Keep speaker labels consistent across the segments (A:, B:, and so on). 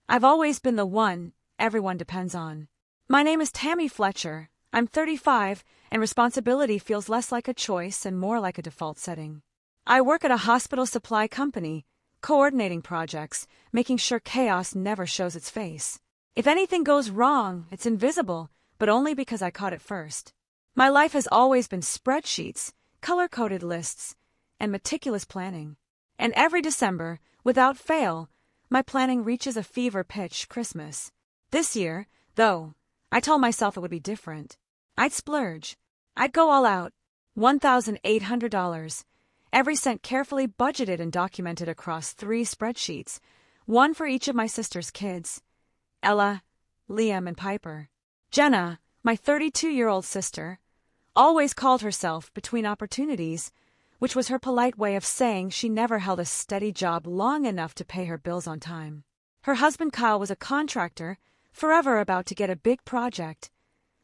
A: I've always been the one everyone depends on. My name is Tammy Fletcher. I'm 35, and responsibility feels less like a choice and more like a default setting. I work at a hospital supply company, coordinating projects, making sure chaos never shows its face. If anything goes wrong, it's invisible, but only because I caught it first. My life has always been spreadsheets, color-coded lists, and meticulous planning. And every December, without fail, my planning reaches a fever pitch Christmas. This year, though, I told myself it would be different. I'd splurge. I'd go all out. $1,800. Every cent carefully budgeted and documented across 3 spreadsheets, one for each of my sister's kids. Ella, Liam, and Piper. Jenna, my 32-year-old sister, always called herself between opportunities, which was her polite way of saying she never held a steady job long enough to pay her bills on time. Her husband Kyle was a contractor, forever about to get a big project,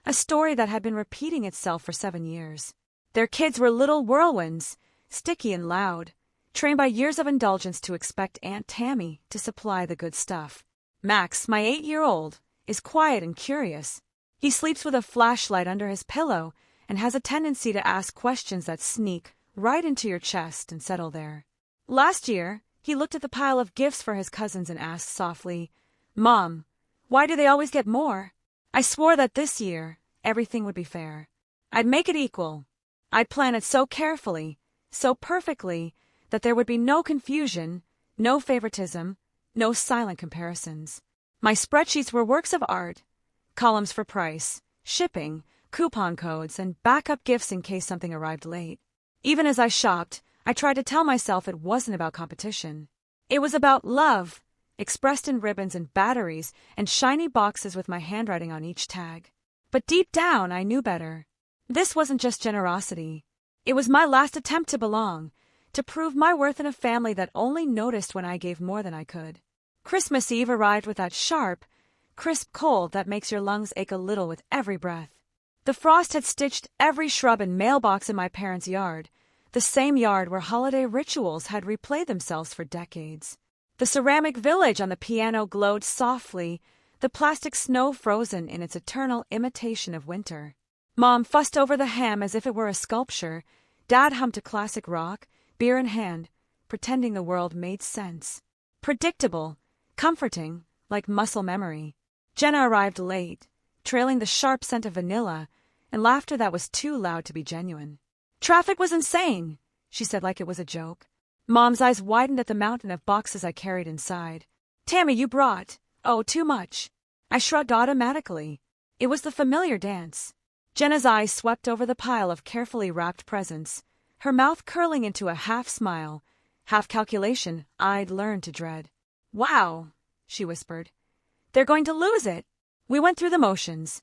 A: a story that had been repeating itself for 7 years. Their kids were little whirlwinds, sticky and loud, trained by years of indulgence to expect Aunt Tammy to supply the good stuff. Max, my 8-year-old, is quiet and curious. He sleeps with a flashlight under his pillow and has a tendency to ask questions that sneak right into your chest and settle there. Last year, he looked at the pile of gifts for his cousins and asked softly, "Mom, why do they always get more?" I swore that this year, everything would be fair. I'd make it equal. I'd plan it so carefully, so perfectly, that there would be no confusion, no favoritism, no silent comparisons. My spreadsheets were works of art, columns for price, shipping, coupon codes, and backup gifts in case something arrived late. Even as I shopped, I tried to tell myself it wasn't about competition. It was about love, expressed in ribbons and batteries and shiny boxes with my handwriting on each tag. But deep down, I knew better. This wasn't just generosity. It was my last attempt to belong, to prove my worth in a family that only noticed when I gave more than I could. Christmas Eve arrived with that sharp, crisp cold that makes your lungs ache a little with every breath. The frost had stitched every shrub and mailbox in my parents' yard, the same yard where holiday rituals had replayed themselves for decades. The ceramic village on the piano glowed softly, the plastic snow frozen in its eternal imitation of winter. Mom fussed over the ham as if it were a sculpture. Dad hummed a classic rock, beer in hand, pretending the world made sense. Predictable, comforting, like muscle memory. Jenna arrived late, trailing the sharp scent of vanilla and laughter that was too loud to be genuine. "Traffic was insane," she said like it was a joke. Mom's eyes widened at the mountain of boxes I carried inside. "Tammy, you brought, oh, too much." I shrugged automatically. It was the familiar dance. Jenna's eyes swept over the pile of carefully wrapped presents, her mouth curling into a half smile, half calculation I'd learned to dread. "Wow," she whispered. "They're going to lose it." We went through the motions.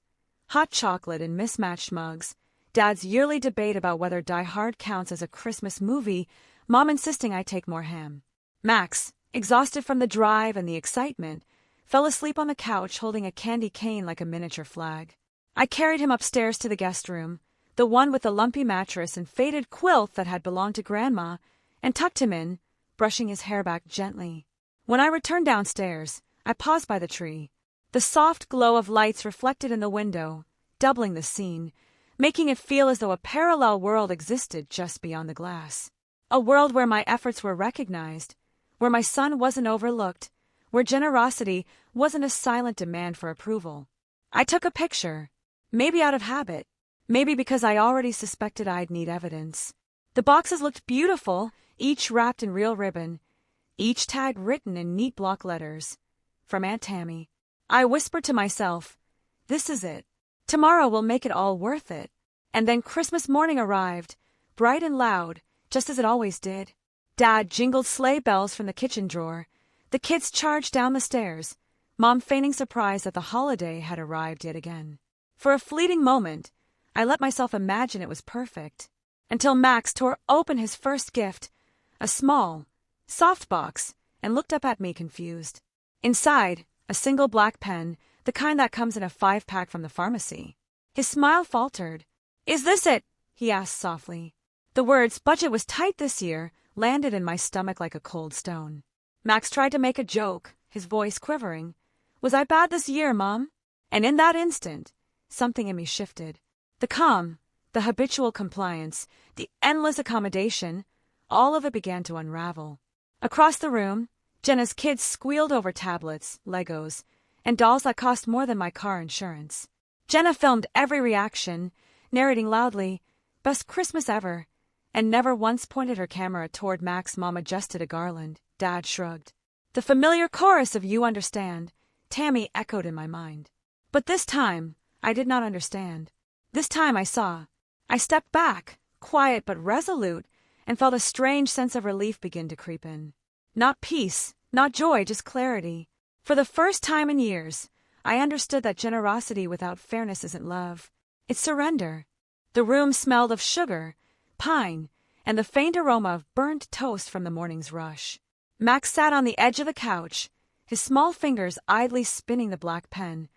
A: Hot chocolate in mismatched mugs, Dad's yearly debate about whether Die Hard counts as a Christmas movie, Mom insisting I take more ham. Max, exhausted from the drive and the excitement, fell asleep on the couch holding a candy cane like a miniature flag. I carried him upstairs to the guest room, the one with the lumpy mattress and faded quilt that had belonged to Grandma, and tucked him in, brushing his hair back gently. When I returned downstairs, I paused by the tree. The soft glow of lights reflected in the window, doubling the scene, making it feel as though a parallel world existed just beyond the glass. A world where my efforts were recognized, where my son wasn't overlooked, where generosity wasn't a silent demand for approval. I took a picture, maybe out of habit, maybe because I already suspected I'd need evidence. The boxes looked beautiful, each wrapped in real ribbon, each tag written in neat block letters. From Aunt Tammy. I whispered to myself, "This is it. Tomorrow will make it all worth it." And then Christmas morning arrived, bright and loud, just as it always did. Dad jingled sleigh bells from the kitchen drawer. The kids charged down the stairs, Mom feigning surprise that the holiday had arrived yet again. For a fleeting moment, I let myself imagine it was perfect, until Max tore open his first gift, a small, soft box, and looked up at me confused. Inside, a single black pen, the kind that comes in a 5-pack from the pharmacy. His smile faltered. "Is this it?" he asked softly. The words, "budget was tight this year," landed in my stomach like a cold stone. Max tried to make a joke, his voice quivering. Was I bad this year, Mom? And in that instant, something in me shifted. The calm, the habitual compliance, the endless accommodation, all of it began to unravel. Across the room, Jenna's kids squealed over tablets, Legos, and dolls that cost more than my car insurance. Jenna filmed every reaction, narrating loudly, "Best Christmas ever," and never once pointed her camera toward Max. Mom adjusted a garland. Dad shrugged. The familiar chorus of "You understand," Tammy echoed in my mind. But this time, I did not understand. This time I saw. I stepped back, quiet but resolute, and felt a strange sense of relief begin to creep in. Not peace, not joy, just clarity. For the first time in years, I understood that generosity without fairness isn't love. It's surrender. The room smelled of sugar, pine, and the faint aroma of burnt toast from the morning's rush. Max sat on the edge of the couch, his small fingers idly spinning the black pen,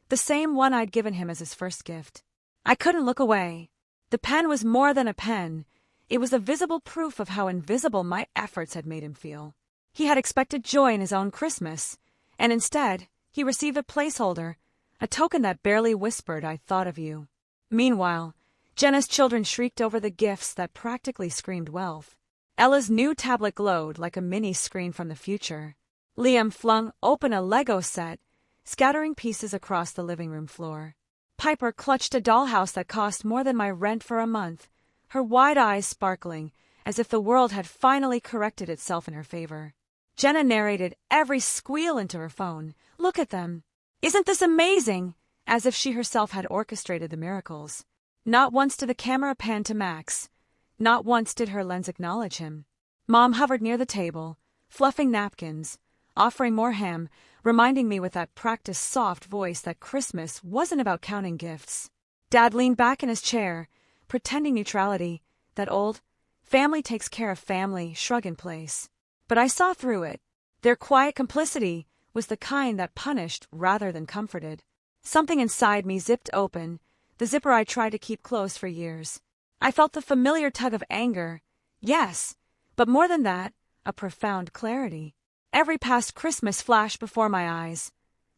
A: the same one I'd given him as his first gift. I couldn't look away. The pen was more than a pen. It was a visible proof of how invisible my efforts had made him feel. He had expected joy in his own Christmas, and instead, he received a placeholder, a token that barely whispered, "I thought of you." Meanwhile, Jenna's children shrieked over the gifts that practically screamed wealth. Ella's new tablet glowed like a mini-screen from the future. Liam flung open a Lego set, scattering pieces across the living room floor. Piper clutched a dollhouse that cost more than my rent for a month, her wide eyes sparkling, as if the world had finally corrected itself in her favor. Jenna narrated every squeal into her phone. "Look at them. Isn't this amazing?" As if she herself had orchestrated the miracles. Not once did the camera pan to Max. Not once did her lens acknowledge him. Mom hovered near the table, fluffing napkins, offering more ham, reminding me with that practiced soft voice that Christmas wasn't about counting gifts. Dad leaned back in his chair, pretending neutrality, that old, family takes care of family shrug in place. But I saw through it. Their quiet complicity was the kind that punished rather than comforted. Something inside me zipped open, the zipper I tried to keep closed for years. I felt the familiar tug of anger, yes, but more than that, a profound clarity. Every past Christmas flashed before my eyes.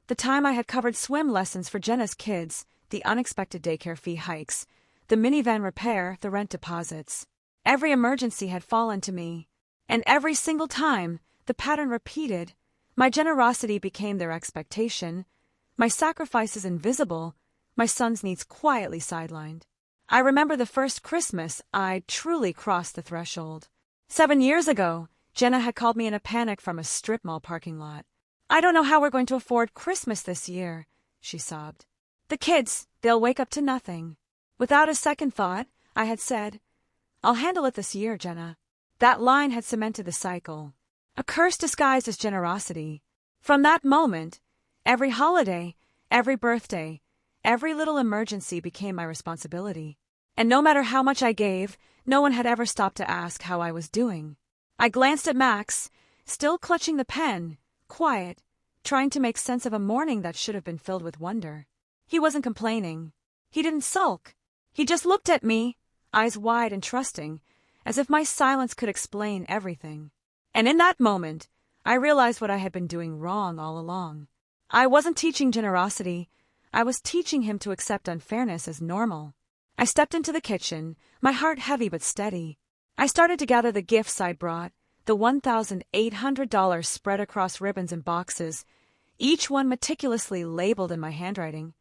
A: The time I had covered swim lessons for Jenna's kids, the unexpected daycare fee hikes, the minivan repair, the rent deposits. Every emergency had fallen to me. And every single time, the pattern repeated. My generosity became their expectation, my sacrifices invisible, my son's needs quietly sidelined. I remember the first Christmas I'd truly crossed the threshold. 7 years ago, Jenna had called me in a panic from a strip mall parking lot. "I don't know how we're going to afford Christmas this year," she sobbed. "The kids, they'll wake up to nothing." Without a second thought, I had said, "I'll handle it this year, Jenna." That line had cemented the cycle. A curse disguised as generosity. From that moment, every holiday, every birthday, every little emergency became my responsibility. And no matter how much I gave, no one had ever stopped to ask how I was doing. I glanced at Max, still clutching the pen, quiet, trying to make sense of a morning that should have been filled with wonder. He wasn't complaining. He didn't sulk. He just looked at me, eyes wide and trusting, as if my silence could explain everything. And in that moment, I realized what I had been doing wrong all along. I wasn't teaching generosity. I was teaching him to accept unfairness as normal. I stepped into the kitchen, my heart heavy but steady. I started to gather the gifts I'd brought, the $1,800 spread across ribbons and boxes, each one meticulously labeled in my handwriting.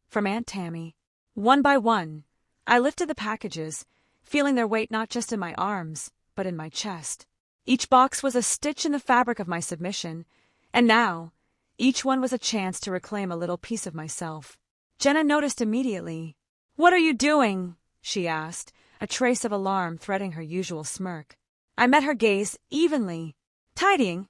A: From Aunt Tammy. One by one, I lifted the packages, feeling their weight not just in my arms, but in my chest. Each box was a stitch in the fabric of my submission, and now, each one was a chance to reclaim a little piece of myself. Jenna noticed immediately. "What are you doing?" she asked, a trace of alarm threading her usual smirk. I met her gaze evenly. "Tidying,"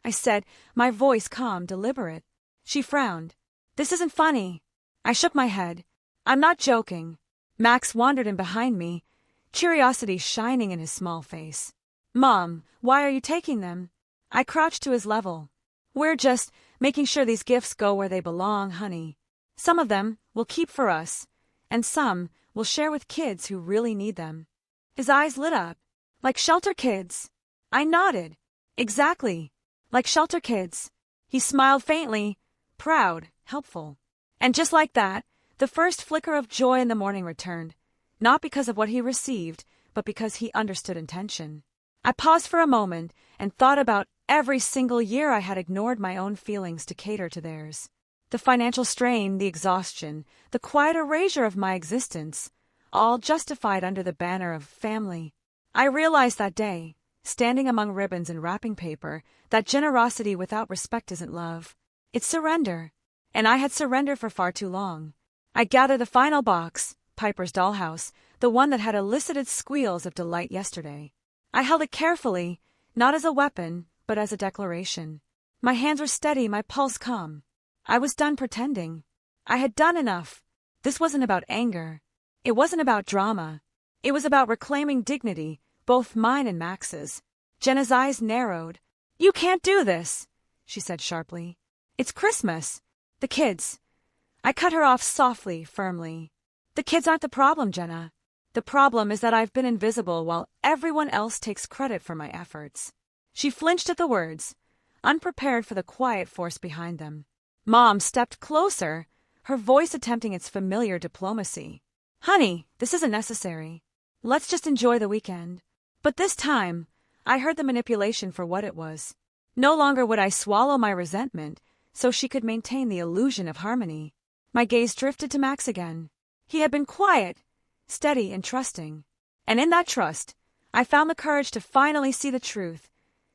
A: I said, my voice calm, deliberate. She frowned. "This isn't funny." I shook my head. "I'm not joking." Max wandered in behind me, curiosity shining in his small face. "Mom, why are you taking them?" I crouched to his level. "We're just making sure these gifts go where they belong, honey. Some of them we'll keep for us, and some we'll share with kids who really need them." His eyes lit up. "Like shelter kids." I nodded. "Exactly. Like shelter kids." He smiled faintly, proud, helpful. And just like that, the first flicker of joy in the morning returned, not because of what he received, but because he understood intention. I paused for a moment and thought about every single year I had ignored my own feelings to cater to theirs. The financial strain, the exhaustion, the quiet erasure of my existence, all justified under the banner of family. I realized that day, standing among ribbons and wrapping paper, that generosity without respect isn't love. It's surrender. And I had surrendered for far too long. I gathered the final box, Piper's dollhouse, the one that had elicited squeals of delight yesterday. I held it carefully, not as a weapon, but as a declaration. My hands were steady, my pulse calm. I was done pretending. I had done enough. This wasn't about anger. It wasn't about drama. It was about reclaiming dignity, both mine and Max's. Jenna's eyes narrowed. "You can't do this," she said sharply. "It's Christmas. The kids." I cut her off softly, firmly. "The kids aren't the problem, Jenna. The problem is that I've been invisible while everyone else takes credit for my efforts." She flinched at the words, unprepared for the quiet force behind them. Mom stepped closer, her voice attempting its familiar diplomacy. "Honey, this isn't necessary. Let's just enjoy the weekend." But this time, I heard the manipulation for what it was. No longer would I swallow my resentment so she could maintain the illusion of harmony. My gaze drifted to Max again. He had been quiet, steady, and trusting. And in that trust, I found the courage to finally see the truth.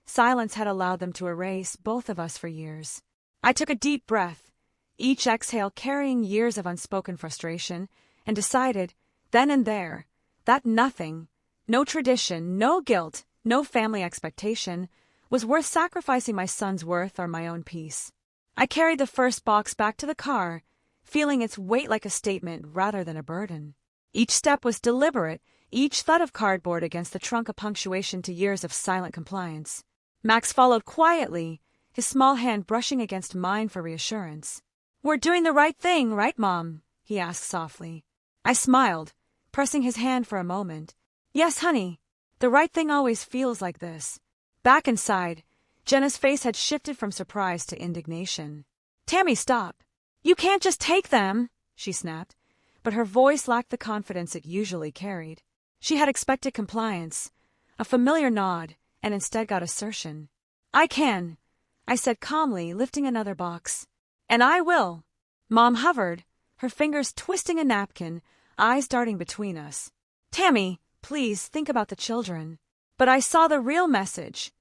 A: Silence had allowed them to erase both of us for years. I took a deep breath, each exhale carrying years of unspoken frustration, and decided, then and there, that nothing, no tradition, no guilt, no family expectation, was worth sacrificing my son's worth or my own peace. I carried the first box back to the car, feeling its weight like a statement rather than a burden. Each step was deliberate, each thud of cardboard against the trunk a punctuation to years of silent compliance. Max followed quietly, his small hand brushing against mine for reassurance. "We're doing the right thing, right, Mom?" he asked softly. I smiled, pressing his hand for a moment. "Yes, honey. The right thing always feels like this." Back inside, Jenna's face had shifted from surprise to indignation. "Tammy, stop. You can't just take them," she snapped, but her voice lacked the confidence it usually carried. She had expected compliance, a familiar nod, and instead got assertion. "I can," I said calmly, lifting another box. "And I will." Mom hovered, her fingers twisting a napkin, eyes darting between us. "Tammy, please think about the children." But I saw the real message.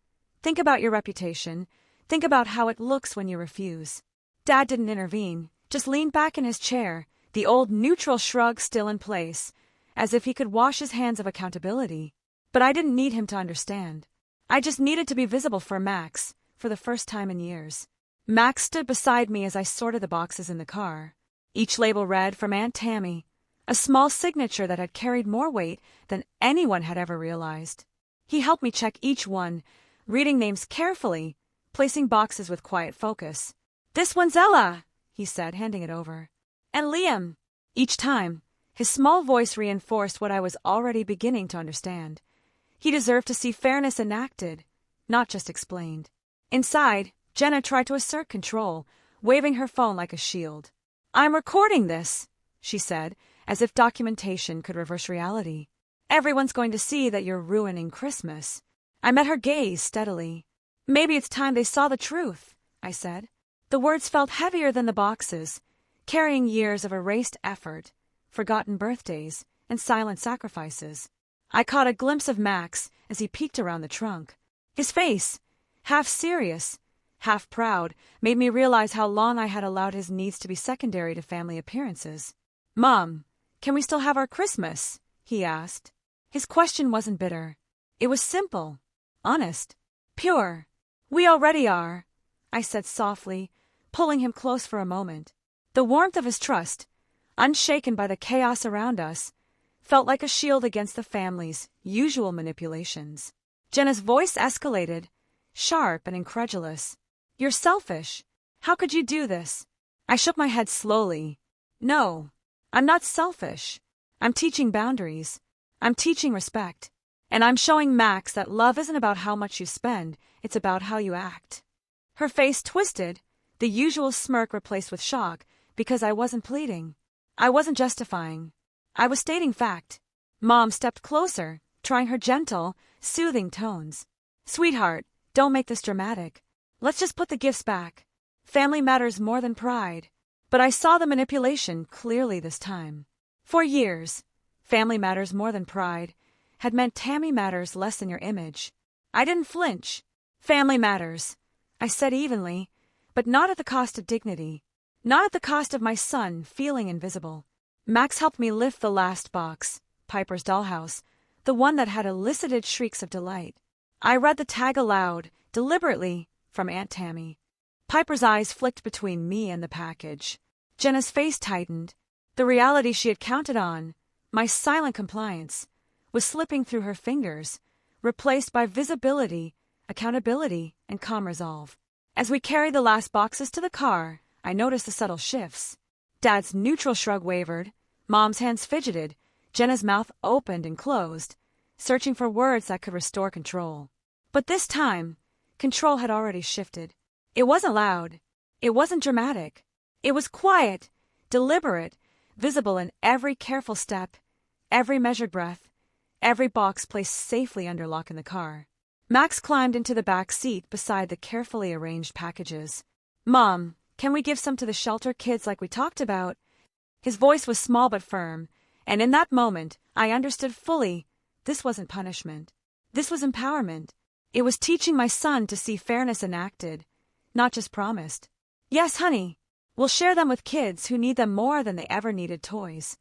A: Think about your reputation. Think about how it looks when you refuse. Dad didn't intervene, just leaned back in his chair, the old neutral shrug still in place, as if he could wash his hands of accountability. But I didn't need him to understand. I just needed to be visible for Max, for the first time in years. Max stood beside me as I sorted the boxes in the car. Each label read from Aunt Tammy, a small signature that had carried more weight than anyone had ever realized. He helped me check each one, reading names carefully, placing boxes with quiet focus. "This one's Ella," he said, handing it over. "And Liam." Each time, his small voice reinforced what I was already beginning to understand. He deserved to see fairness enacted, not just explained. Inside, Jenna tried to assert control, waving her phone like a shield. "I'm recording this," she said, as if documentation could reverse reality. "Everyone's going to see that you're ruining Christmas." I met her gaze steadily. "Maybe it's time they saw the truth," I said. The words felt heavier than the boxes, carrying years of erased effort, forgotten birthdays, and silent sacrifices. I caught a glimpse of Max as he peeked around the trunk. His face, half serious, half proud, made me realize how long I had allowed his needs to be secondary to family appearances. "Mom, can we still have our Christmas?" he asked. His question wasn't bitter. It was simple, honest, pure. "We already are," I said softly, pulling him close for a moment. The warmth of his trust, unshaken by the chaos around us, felt like a shield against the family's usual manipulations. Jenna's voice escalated, sharp and incredulous. "You're selfish. How could you do this?" I shook my head slowly. "No, I'm not selfish. I'm teaching boundaries. I'm teaching respect. And I'm showing Max that love isn't about how much you spend, it's about how you act." Her face twisted, the usual smirk replaced with shock, because I wasn't pleading. I wasn't justifying. I was stating fact. Mom stepped closer, trying her gentle, soothing tones. Sweetheart, don't make this dramatic. Let's just put the gifts back. Family matters more than pride. But I saw the manipulation clearly this time. For years, family matters more than pride had meant Tammy matters less than your image. I didn't flinch. Family matters, I said evenly, but not at the cost of dignity. Not at the cost of my son feeling invisible. Max helped me lift the last box, Piper's dollhouse, the one that had elicited shrieks of delight. I read the tag aloud, deliberately, from Aunt Tammy. Piper's eyes flicked between me and the package. Jenna's face tightened. The reality she had counted on, my silent compliance, was slipping through her fingers, replaced by visibility, accountability, and calm resolve. As we carried the last boxes to the car, I noticed the subtle shifts. Dad's neutral shrug wavered, Mom's hands fidgeted, Jenna's mouth opened and closed, searching for words that could restore control. But this time, control had already shifted. It wasn't loud. It wasn't dramatic. It was quiet, deliberate, visible in every careful step, every measured breath, every box placed safely under lock in the car. Max climbed into the back seat beside the carefully arranged packages. Mom, can we give some to the shelter kids like we talked about? His voice was small but firm, and in that moment, I understood fully, this wasn't punishment. This was empowerment. It was teaching my son to see fairness enacted, not just promised. Yes, honey. We'll share them with kids who need them more than they ever needed toys.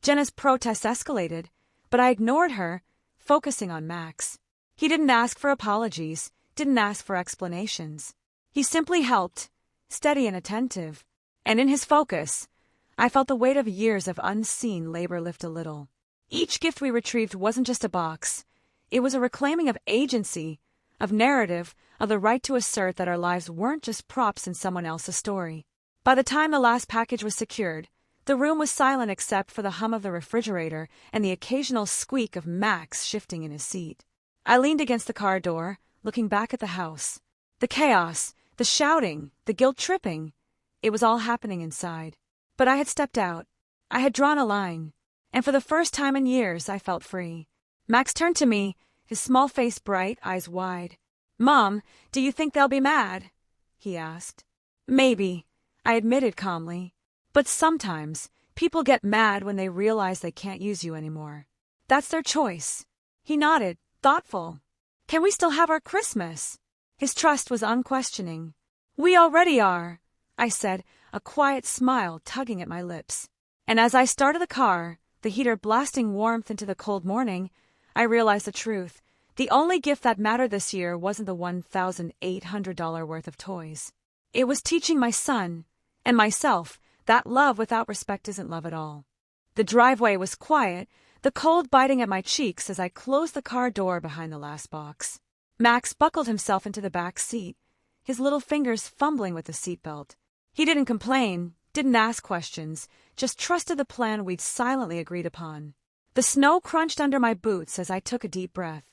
A: Jenna's protests escalated, but I ignored her, focusing on Max. He didn't ask for apologies, didn't ask for explanations. He simply helped, steady and attentive. And in his focus, I felt the weight of years of unseen labor lift a little. Each gift we retrieved wasn't just a box. It was a reclaiming of agency, of narrative, of the right to assert that our lives weren't just props in someone else's story. By the time the last package was secured, the room was silent except for the hum of the refrigerator and the occasional squeak of Max shifting in his seat. I leaned against the car door, looking back at the house. The chaos, the shouting, the guilt-tripping, it was all happening inside. But I had stepped out. I had drawn a line. And for the first time in years, I felt free. Max turned to me, his small face bright, eyes wide. Mom, do you think they'll be mad? He asked. Maybe, I admitted calmly. But sometimes, people get mad when they realize they can't use you anymore. That's their choice. He nodded, thoughtful. Can we still have our Christmas? His trust was unquestioning. We already are, I said, a quiet smile tugging at my lips. And as I started the car, the heater blasting warmth into the cold morning, I realized the truth. The only gift that mattered this year wasn't the $1,800 worth of toys. It was teaching my son, and myself, that love without respect isn't love at all. The driveway was quiet, the cold biting at my cheeks as I closed the car door behind the last box. Max buckled himself into the back seat, his little fingers fumbling with the seatbelt. He didn't complain, didn't ask questions, just trusted the plan we'd silently agreed upon. The snow crunched under my boots as I took a deep breath.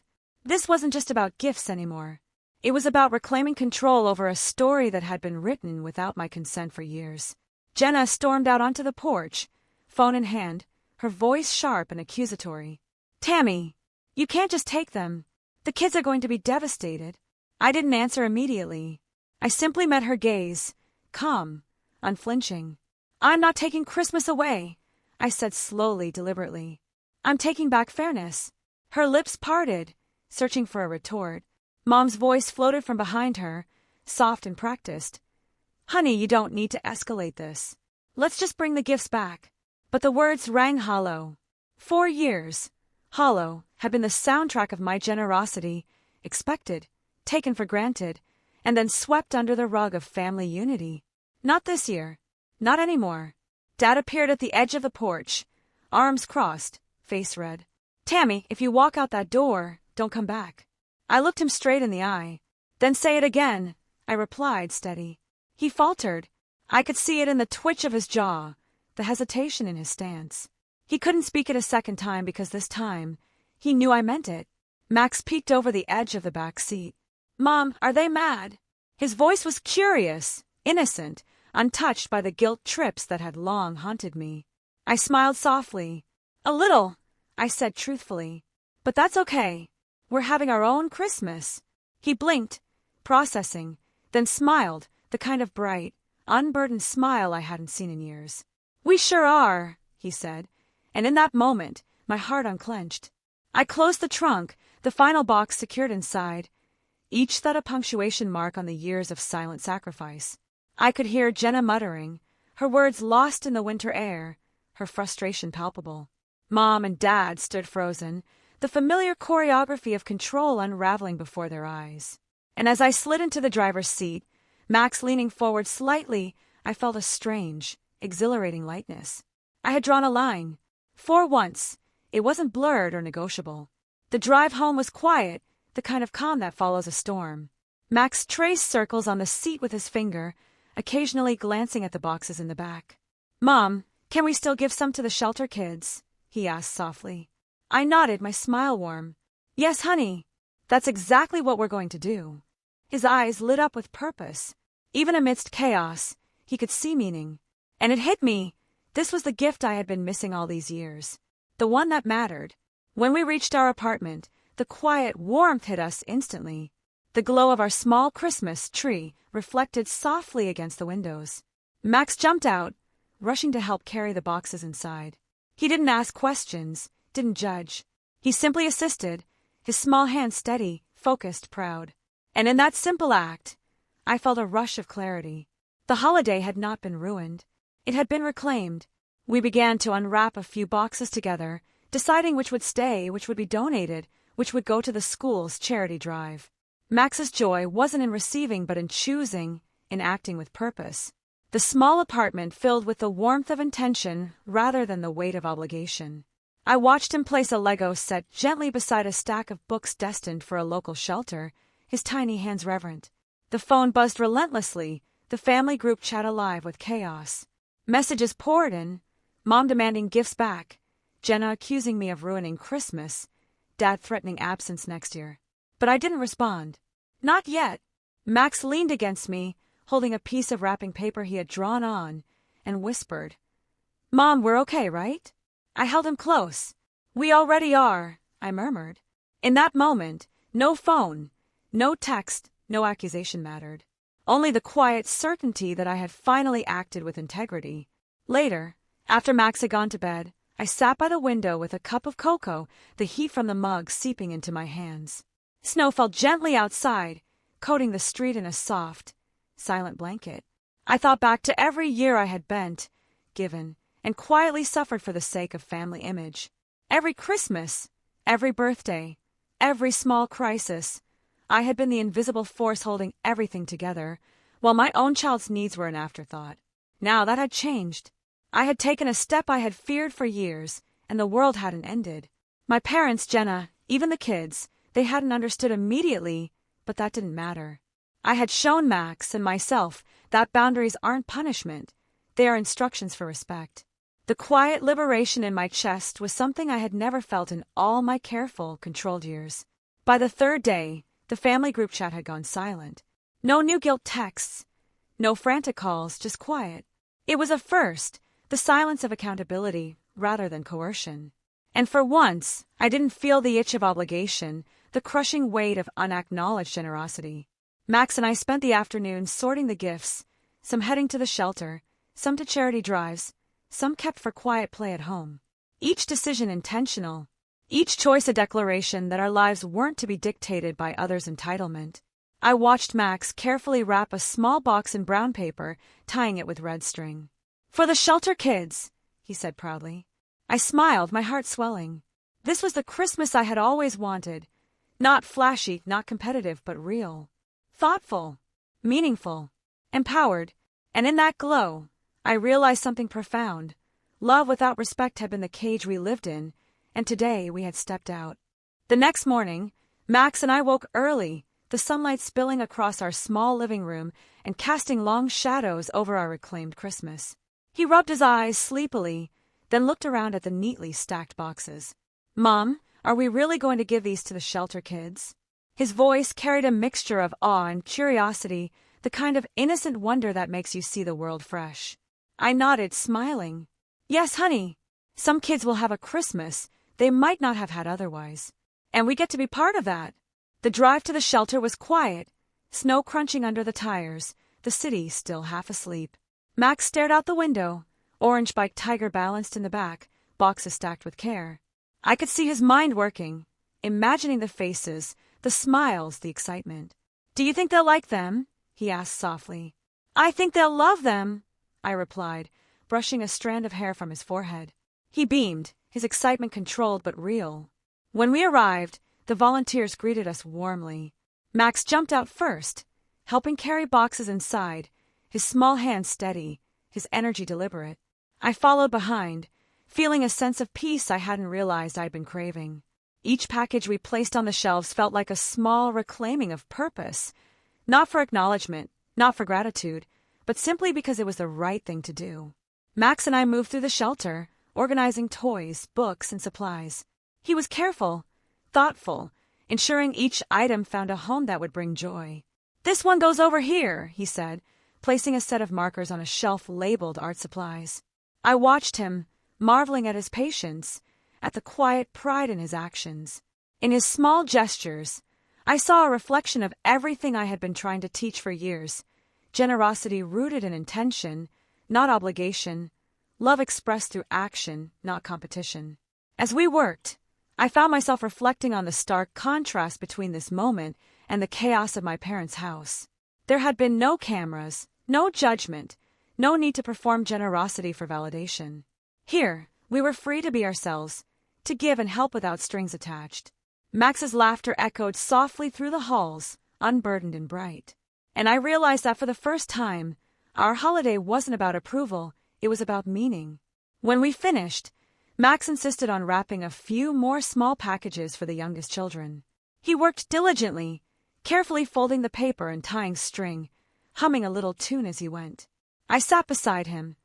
A: This wasn't just about gifts anymore. It was about reclaiming control over a story that had been written without my consent for years. Jenna stormed out onto the porch, phone in hand, her voice sharp and accusatory. Tammy, you can't just take them. The kids are going to be devastated. I didn't answer immediately. I simply met her gaze, calm, unflinching. I'm not taking Christmas away, I said slowly, deliberately. I'm taking back fairness. Her lips parted, searching for a retort. Mom's voice floated from behind her, soft and practiced. Honey, you don't need to escalate this. Let's just bring the gifts back. But the words rang hollow. 4 years, hollow, had been the soundtrack of my generosity, expected, taken for granted, and then swept under the rug of family unity. Not this year. Not anymore. Dad appeared at the edge of the porch, arms crossed, face red. Tammy, if you walk out that door, don't come back. I looked him straight in the eye. Then say it again, I replied, steady. He faltered. I could see it in the twitch of his jaw, the hesitation in his stance. He couldn't speak it a second time because this time, he knew I meant it. Max peeked over the edge of the back seat. Mom, are they mad? His voice was curious, innocent, untouched by the guilt trips that had long haunted me. I smiled softly. "A little," I said truthfully. "But that's okay. We're having our own Christmas." He blinked, processing, then smiled, the kind of bright, unburdened smile I hadn't seen in years. "We sure are," he said, and in that moment, my heart unclenched. I closed the trunk, the final box secured inside, each thud a punctuation mark on the years of silent sacrifice. I could hear Jenna muttering, her words lost in the winter air, her frustration palpable. Mom and Dad stood frozen, the familiar choreography of control unraveling before their eyes. And as I slid into the driver's seat, Max leaning forward slightly, I felt a strange, exhilarating lightness. I had drawn a line. For once, it wasn't blurred or negotiable. The drive home was quiet, the kind of calm that follows a storm. Max traced circles on the seat with his finger, occasionally glancing at the boxes in the back. "Mom, can we still give some to the shelter kids?" he asked softly. I nodded, my smile warm. "Yes, honey. That's exactly what we're going to do." His eyes lit up with purpose. Even amidst chaos, he could see meaning. And it hit me. This was the gift I had been missing all these years. The one that mattered. When we reached our apartment, the quiet warmth hit us instantly. The glow of our small Christmas tree reflected softly against the windows. Max jumped out, rushing to help carry the boxes inside. He didn't ask questions, didn't judge. He simply assisted, his small hands steady, focused, proud. And in that simple act, I felt a rush of clarity. The holiday had not been ruined. It had been reclaimed. We began to unwrap a few boxes together, deciding which would stay, which would be donated, which would go to the school's charity drive. Max's joy wasn't in receiving but in choosing, in acting with purpose. The small apartment filled with the warmth of intention rather than the weight of obligation. I watched him place a Lego set gently beside a stack of books destined for a local shelter, his tiny hands reverent. The phone buzzed relentlessly, the family group chat alive with chaos. Messages poured in, Mom demanding gifts back, Jenna accusing me of ruining Christmas, Dad threatening absence next year. But I didn't respond. Not yet. Max leaned against me, holding a piece of wrapping paper he had drawn on, and whispered, "Mom, we're okay, right?" I held him close. "We already are," I murmured. In that moment, no phone, no text, no accusation mattered. Only the quiet certainty that I had finally acted with integrity. Later, after Max had gone to bed, I sat by the window with a cup of cocoa, the heat from the mug seeping into my hands. Snow fell gently outside, coating the street in a soft, silent blanket. I thought back to every year I had bent, given, and quietly suffered for the sake of family image. Every Christmas, every birthday, every small crisis, I had been the invisible force holding everything together, while my own child's needs were an afterthought. Now that had changed. I had taken a step I had feared for years, and the world hadn't ended. My parents, Jenna, even the kids, they hadn't understood immediately, but that didn't matter. I had shown Max and myself that boundaries aren't punishment, they are instructions for respect. The quiet liberation in my chest was something I had never felt in all my careful, controlled years. By the third day, the family group chat had gone silent. No new guilt texts, no frantic calls, just quiet. It was a first, the silence of accountability rather than coercion. And for once, I didn't feel the itch of obligation, the crushing weight of unacknowledged generosity. Max and I spent the afternoon sorting the gifts, some heading to the shelter, some to charity drives, some kept for quiet play at home. Each decision intentional, each choice a declaration that our lives weren't to be dictated by others' entitlement. I watched Max carefully wrap a small box in brown paper, tying it with red string. "For the shelter kids," he said proudly. I smiled, my heart swelling. This was the Christmas I had always wanted. Not flashy, not competitive, but real. Thoughtful, meaningful, empowered. And in that glow, I realized something profound. Love without respect had been the cage we lived in, and today we had stepped out. The next morning, Max and I woke early, the sunlight spilling across our small living room and casting long shadows over our reclaimed Christmas. He rubbed his eyes sleepily, then looked around at the neatly stacked boxes. "Mom, are we really going to give these to the shelter kids?" His voice carried a mixture of awe and curiosity the kind of innocent wonder that makes you see the world fresh. I nodded, smiling. Yes, honey. Some kids will have a Christmas they might not have had otherwise. And we get to be part of that. The drive to the shelter was quiet, snow crunching under the tires, the city still half asleep. Max stared out the window, orange bike Tiger balanced in the back, boxes stacked with care. I could see his mind working, imagining the faces, the smiles, the excitement. Do you think they'll like them? He asked softly. I think they'll love them, I replied, brushing a strand of hair from his forehead. He beamed, his excitement controlled but real. When we arrived, the volunteers greeted us warmly. Max jumped out first, helping carry boxes inside, his small hands steady, his energy deliberate. I followed behind, feeling a sense of peace I hadn't realized I'd been craving. Each package we placed on the shelves felt like a small reclaiming of purpose, not for acknowledgement, not for gratitude, but simply because it was the right thing to do. Max and I moved through the shelter, organizing toys, books, and supplies. He was careful, thoughtful, ensuring each item found a home that would bring joy. This one goes over here, he said, placing a set of markers on a shelf labeled art supplies. I watched him, marveling at his patience, at the quiet pride in his actions. In his small gestures, I saw a reflection of everything I had been trying to teach for years. Generosity rooted in intention, not obligation. Love expressed through action, not competition. As we worked, I found myself reflecting on the stark contrast between this moment and the chaos of my parents' house. There had been no cameras, no judgment, no need to perform generosity for validation. Here, we were free to be ourselves, to give and help without strings attached. Max's laughter echoed softly through the halls, unburdened and bright. And I realized that for the first time, our holiday wasn't about approval, it was about meaning. When we finished, Max insisted on wrapping a few more small packages for the youngest children. He worked diligently, carefully folding the paper and tying string, humming a little tune as he went. I sat beside him,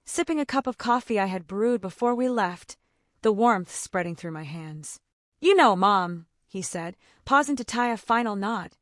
A: sipping a cup of coffee I had brewed before we left, the warmth spreading through my hands. You know, Mom, he said, pausing to tie a final knot.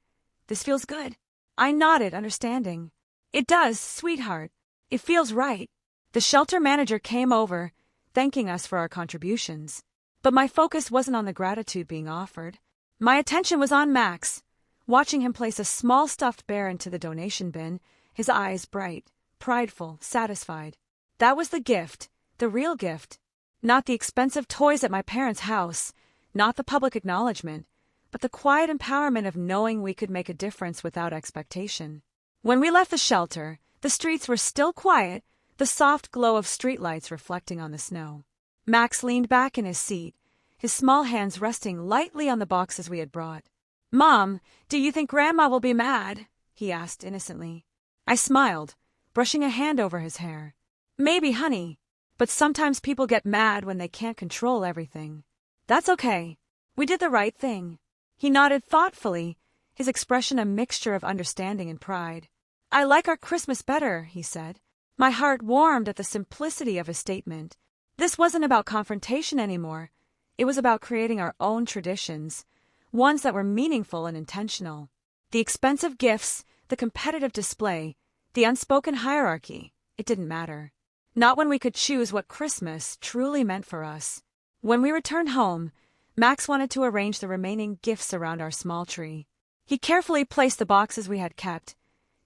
A: This feels good. I nodded, understanding. It does, sweetheart. It feels right. The shelter manager came over, thanking us for our contributions. But my focus wasn't on the gratitude being offered. My attention was on Max, watching him place a small stuffed bear into the donation bin, his eyes bright, prideful, satisfied. That was the gift, the real gift. Not the expensive toys at my parents' house, not the public acknowledgement, but the quiet empowerment of knowing we could make a difference without expectation. When we left the shelter, the streets were still quiet, the soft glow of streetlights reflecting on the snow. Max leaned back in his seat, his small hands resting lightly on the boxes we had brought. Mom, do you think Grandma will be mad? He asked innocently. I smiled, brushing a hand over his hair. Maybe, honey, but sometimes people get mad when they can't control everything. That's okay. We did the right thing. He nodded thoughtfully, his expression a mixture of understanding and pride. I like our Christmas better, he said. My heart warmed at the simplicity of his statement. This wasn't about confrontation anymore. It was about creating our own traditions, ones that were meaningful and intentional. The expensive gifts, the competitive display, the unspoken hierarchy, it didn't matter. Not when we could choose what Christmas truly meant for us. When we returned home, Max wanted to arrange the remaining gifts around our small tree. He carefully placed the boxes we had kept,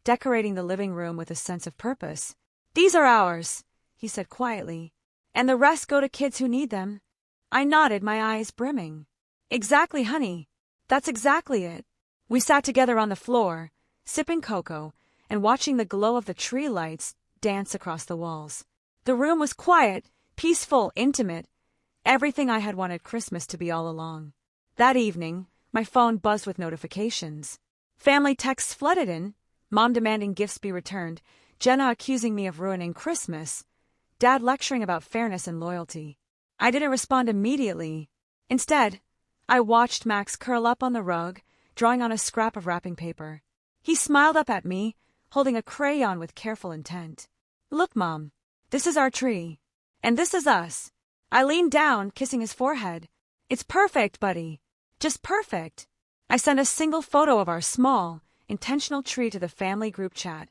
A: decorating the living room with a sense of purpose. These are ours, he said quietly, and the rest go to kids who need them. I nodded, my eyes brimming. Exactly, honey. That's exactly it. We sat together on the floor, sipping cocoa, and watching the glow of the tree lights dance across the walls. The room was quiet, peaceful, intimate, everything I had wanted Christmas to be all along. That evening, my phone buzzed with notifications. Family texts flooded in, Mom demanding gifts be returned, Jenna accusing me of ruining Christmas, Dad lecturing about fairness and loyalty. I didn't respond immediately. Instead, I watched Max curl up on the rug, drawing on a scrap of wrapping paper. He smiled up at me, holding a crayon with careful intent. Look, Mom, this is our tree. And this is us. I leaned down, kissing his forehead. It's perfect, buddy. Just perfect. I sent a single photo of our small, intentional tree to the family group chat.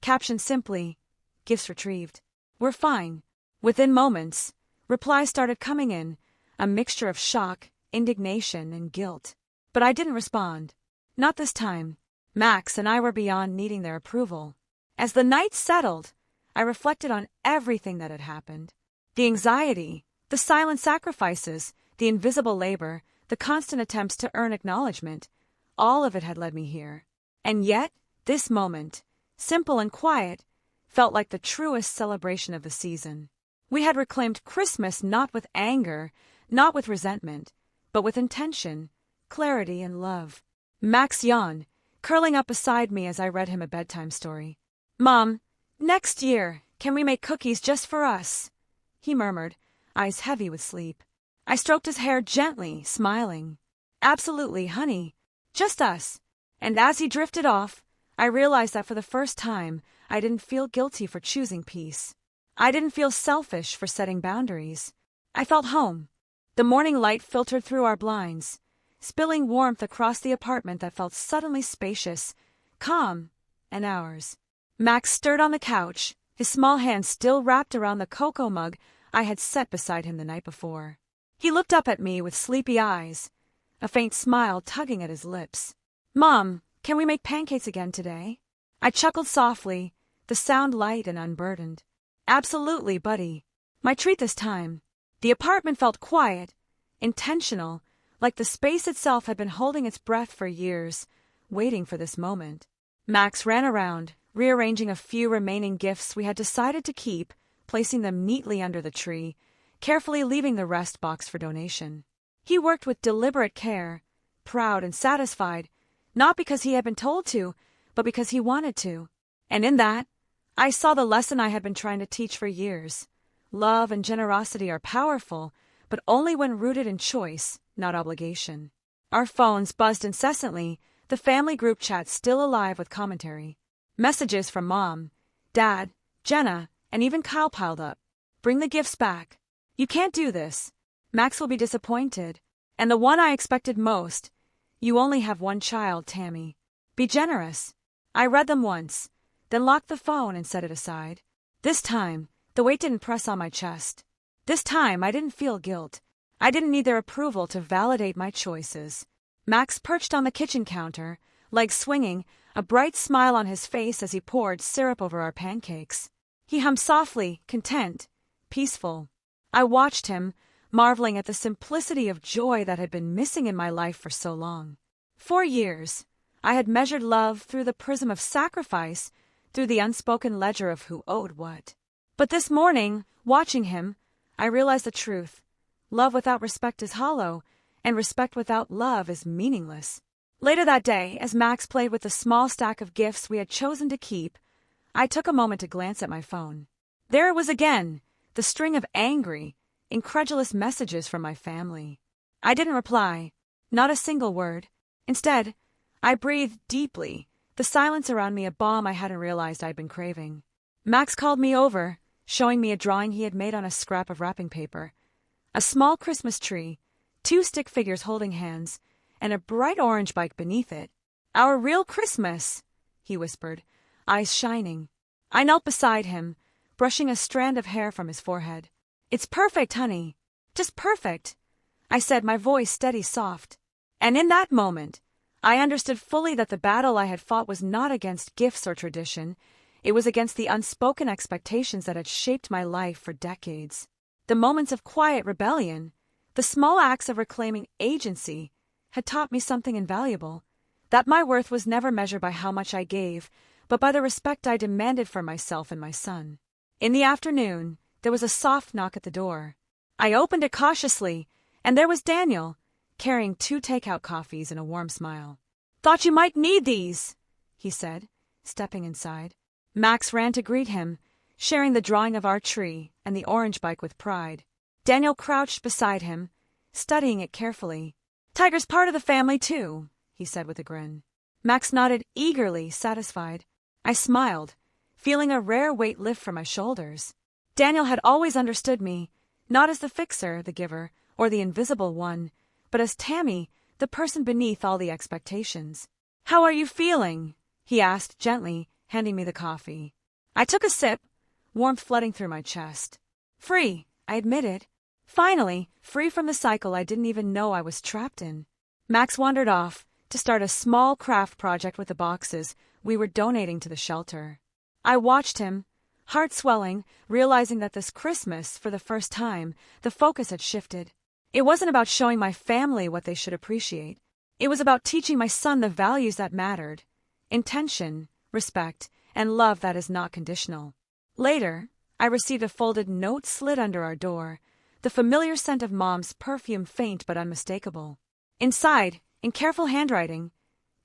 A: Captioned simply, "Gifts retrieved. We're fine." Within moments, replies started coming in, a mixture of shock, indignation, and guilt. But I didn't respond. Not this time. Max and I were beyond needing their approval. As the night settled, I reflected on everything that had happened. The anxiety, the silent sacrifices, the invisible labor, the constant attempts to earn acknowledgement, all of it had led me here. And yet, this moment, simple and quiet, felt like the truest celebration of the season. We had reclaimed Christmas not with anger, not with resentment, but with intention, clarity, and love. Max yawned, curling up beside me as I read him a bedtime story. "Mom, next year, can we make cookies just for us?" he murmured, eyes heavy with sleep. I stroked his hair gently, smiling. "Absolutely, honey. Just us." And as he drifted off, I realized that for the first time, I didn't feel guilty for choosing peace. I didn't feel selfish for setting boundaries. I felt home. The morning light filtered through our blinds, spilling warmth across the apartment that felt suddenly spacious, calm, and ours. Max stirred on the couch, his small hand still wrapped around the cocoa mug I had set beside him the night before. He looked up at me with sleepy eyes, a faint smile tugging at his lips. "Mom, can we make pancakes again today?" I chuckled softly, the sound light and unburdened. "Absolutely, buddy. My treat this time." The apartment felt quiet, intentional, like the space itself had been holding its breath for years, waiting for this moment. Max ran around, rearranging a few remaining gifts we had decided to keep, placing them neatly under the tree, carefully leaving the rest box for donation. He worked with deliberate care, proud and satisfied, not because he had been told to, but because he wanted to. And in that, I saw the lesson I had been trying to teach for years. Love and generosity are powerful, but only when rooted in choice, not obligation. Our phones buzzed incessantly, the family group chat still alive with commentary. Messages from Mom, Dad, Jenna, and even Kyle piled up. "Bring the gifts back. You can't do this. Max will be disappointed." And the one I expected most, "You only have one child, Tammy. Be generous." I read them once, then locked the phone and set it aside. This time, the weight didn't press on my chest. This time, I didn't feel guilt. I didn't need their approval to validate my choices. Max perched on the kitchen counter, legs swinging, a bright smile on his face as he poured syrup over our pancakes. He hummed softly, content, peaceful. I watched him, marveling at the simplicity of joy that had been missing in my life for so long. For years, I had measured love through the prism of sacrifice, through the unspoken ledger of who owed what. But this morning, watching him, I realized the truth. Love without respect is hollow, and respect without love is meaningless. Later that day, as Max played with the small stack of gifts we had chosen to keep, I took a moment to glance at my phone. There it was again, the string of angry, incredulous messages from my family. I didn't reply, not a single word. Instead, I breathed deeply, the silence around me a balm I hadn't realized I'd been craving. Max called me over, showing me a drawing he had made on a scrap of wrapping paper. A small Christmas tree, 2 stick figures holding hands, and a bright orange bike beneath it. "Our real Christmas," he whispered, eyes shining. I knelt beside him, brushing a strand of hair from his forehead. "It's perfect, honey. Just perfect," I said, my voice steady, soft. And in that moment, I understood fully that the battle I had fought was not against gifts or tradition. It was against the unspoken expectations that had shaped my life for decades. The moments of quiet rebellion, the small acts of reclaiming agency, had taught me something invaluable, that my worth was never measured by how much I gave, but by the respect I demanded for myself and my son. In the afternoon, there was a soft knock at the door. I opened it cautiously, and there was Daniel, carrying 2 takeout coffees and a warm smile. "Thought you might need these," he said, stepping inside. Max ran to greet him, sharing the drawing of our tree and the orange bike with pride. Daniel crouched beside him, studying it carefully. "Tiger's part of the family, too," he said with a grin. Max nodded eagerly, satisfied. I smiled, feeling a rare weight lift from my shoulders. Daniel had always understood me, not as the fixer, the giver, or the invisible one, but as Tammy, the person beneath all the expectations. "How are you feeling?" he asked gently, handing me the coffee. I took a sip, warmth flooding through my chest. Free, I admitted. Finally, free from the cycle I didn't even know I was trapped in. Max wandered off to start a small craft project with the boxes we were donating to the shelter. I watched him, heart swelling, realizing that this Christmas, for the first time, the focus had shifted. It wasn't about showing my family what they should appreciate. It was about teaching my son the values that mattered: intention, respect, and love that is not conditional. Later, I received a folded note slid under our door, the familiar scent of Mom's perfume faint but unmistakable. Inside, in careful handwriting,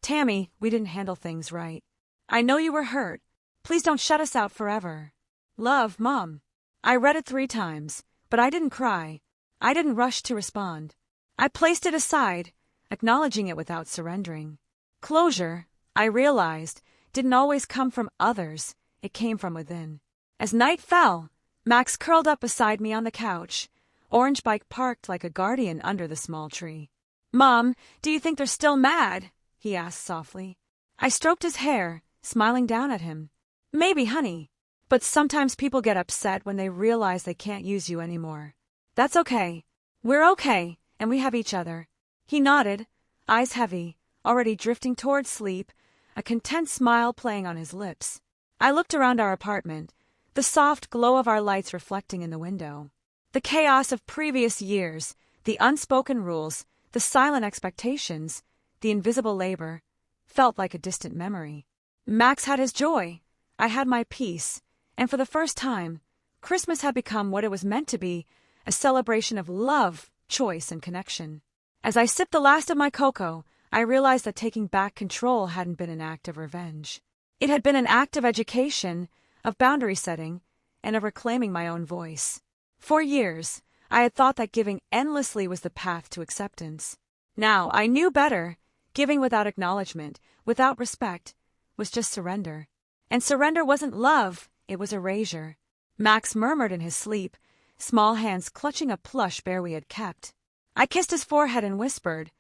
A: "Tammy, we didn't handle things right. I know you were hurt. Please don't shut us out forever. Love, Mom." I read it 3 times, but I didn't cry. I didn't rush to respond. I placed it aside, acknowledging it without surrendering. Closure, I realized, didn't always come from others. It came from within. As night fell, Max curled up beside me on the couch, orange bike parked like a guardian under the small tree. "Mom, do you think they're still mad?" he asked softly. I stroked his hair, smiling down at him. "Maybe, honey. But sometimes people get upset when they realize they can't use you anymore. That's okay. We're okay, and we have each other." He nodded, eyes heavy, already drifting toward sleep, a content smile playing on his lips. I looked around our apartment, the soft glow of our lights reflecting in the window. The chaos of previous years, the unspoken rules, the silent expectations, the invisible labor, felt like a distant memory. Max had his joy, I had my peace, and for the first time, Christmas had become what it was meant to be, a celebration of love, choice, and connection. As I sipped the last of my cocoa, I realized that taking back control hadn't been an act of revenge. It had been an act of education, of boundary setting, and of reclaiming my own voice. For years, I had thought that giving endlessly was the path to acceptance. Now, I knew better. Giving without acknowledgement, without respect, was just surrender. And surrender wasn't love, it was erasure. Max murmured in his sleep, small hands clutching a plush bear we had kept. I kissed his forehead and whispered,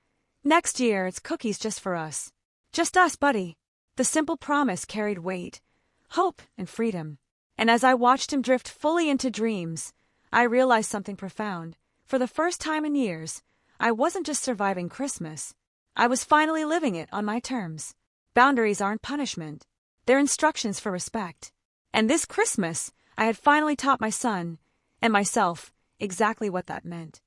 A: "Next year, it's cookies just for us. Just us, buddy." The simple promise carried weight, hope, and freedom. And as I watched him drift fully into dreams, I realized something profound. For the first time in years, I wasn't just surviving Christmas. I was finally living it on my terms. Boundaries aren't punishment. They're instructions for respect. And this Christmas, I had finally taught my son, and myself, exactly what that meant.